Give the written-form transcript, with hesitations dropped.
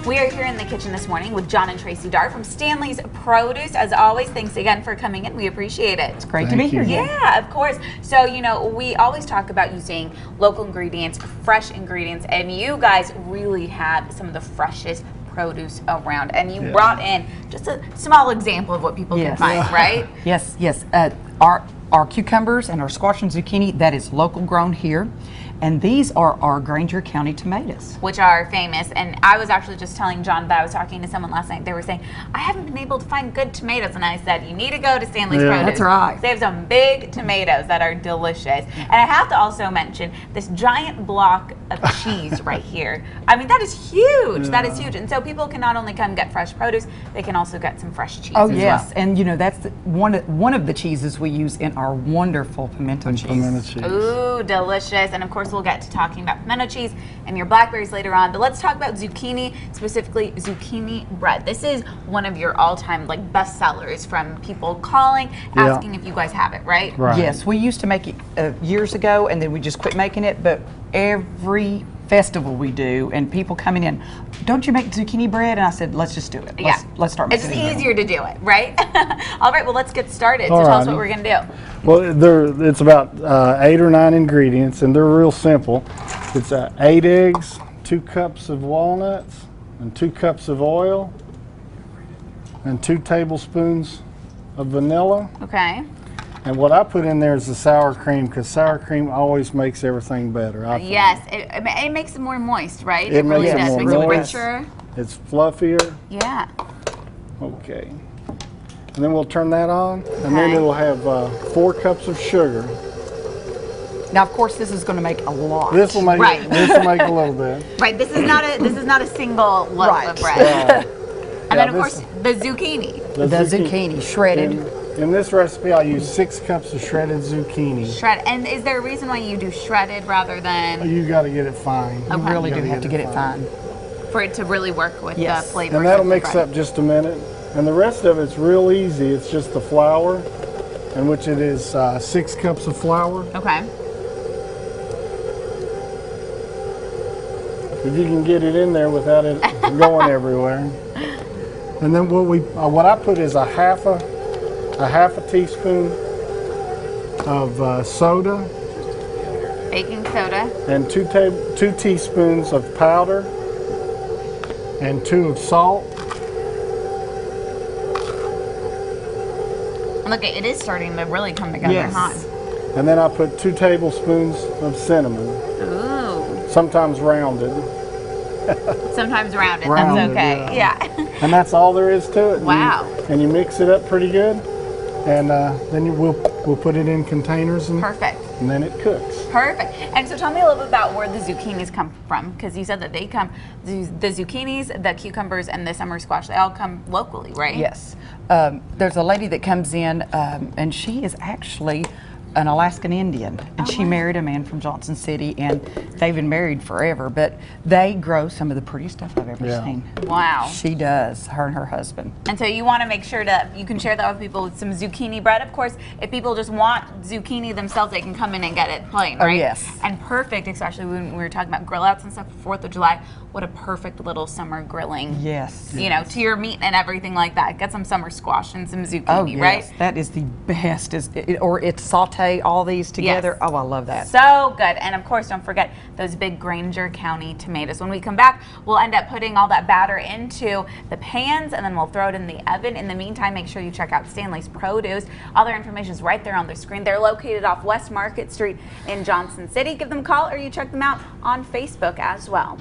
We are here in the kitchen this morning with John and Tracy Darr from Stanley's Produce. As always, thanks again for coming in. We appreciate it. It's great to be here. Yeah, of course. So, you know, we always talk about using local ingredients, fresh ingredients, and you guys really have some of the freshest produce around. And you brought in just a small example of what people can find, right? Yes, yes. Our cucumbers and our squash and zucchini, that is local grown here. And these are our Granger County tomatoes, which are famous. And I was actually just telling John that I was talking to someone last night. They were saying, I haven't been able to find good tomatoes. And I said, you need to go to Stanley's Produce. That's right. They have some big tomatoes that are delicious. And I have to also mention this giant block of cheese right here. I mean, that is huge. That is huge. And so people can not only come get fresh produce, they can also get some fresh cheese as well. And you know, that's one of the cheeses we use in our wonderful pimento cheese. Ooh, delicious. And of course, we'll get to talking about pimento cheese and your blackberries later on, but let's talk about zucchini, specifically zucchini bread. This is one of your all-time like best sellers from people calling, asking if you guys have it, right? Yes, we used to make it years ago, and then we just quit making it, but every festival we do, and people coming in, don't you make zucchini bread? And I said, let's just do it. Let's start making it. It's easier to do it, right? All right, well, let's get started. So tell us what we're going to do. Well, it's about 8 or 9 ingredients, and they're real simple. It's 8 eggs, 2 cups of walnuts, and 2 cups of oil, and 2 tablespoons of vanilla. Okay. And what I put in there is the sour cream, because sour cream always makes everything better. Yes, it makes it more moist, right? It makes really it does. more Makes moist. it richer. It's fluffier. Yeah. Okay. And then we'll turn that on, and then it'll have 4 cups of sugar. Now, of course, this is going to make a lot. This will make this will make a little bit. Right. This is not a single loaf of bread. And then of course the zucchini. The zucchini shredded. In this recipe, I'll use 6 cups of shredded zucchini. Shredded. And is there a reason why you do shredded rather than? You got to get it fine. You really do have to get it fine. For it to really work with the flavor. And that'll mix up just a minute. And the rest of it's real easy. It's just the flour, in which it is 6 cups of flour. Okay. If you can get it in there without it going everywhere. And then what I put is a half a teaspoon of soda. Baking soda. And 2 teaspoons of powder. And 2 of salt. Look, it is starting to really come together, huh? And then I put 2 tablespoons of cinnamon. Ooh. Sometimes rounded. Sometimes rounded. That's okay. Yeah. And that's all there is to it. Wow. And you mix it up pretty good, and then we'll put it in containers. Perfect. And then it cooks. Perfect. And so tell me a little bit about where the zucchinis come from, because you said that they come, the zucchinis, the cucumbers, and the summer squash, they all come locally, right? Yes. There's a lady that comes in, and she is actually an Alaskan Indian, and she married a man from Johnson City, and they've been married forever, but they grow some of the prettiest stuff I've ever seen. Wow. She does, her and her husband. And so you want to make sure that you can share that with people with some zucchini bread. Of course, if people just want zucchini themselves, they can come in and get it plain, right? Oh, yes. And perfect, especially when we were talking about grill outs and stuff for 4th of July. What a perfect little summer grilling. Yes. You know, to your meat and everything like that. Get some summer squash and some zucchini, oh, yes. right? That is the best. Or it's saute all these together. Yes. Oh, I love that. So good. And of course, don't forget those big Granger County tomatoes. When we come back, we'll end up putting all that batter into the pans, and then we'll throw it in the oven. In the meantime, make sure you check out Stanley's Produce. All their information is right there on the screen. They're located off West Market Street in Johnson City. Give them a call, or you check them out on Facebook as well.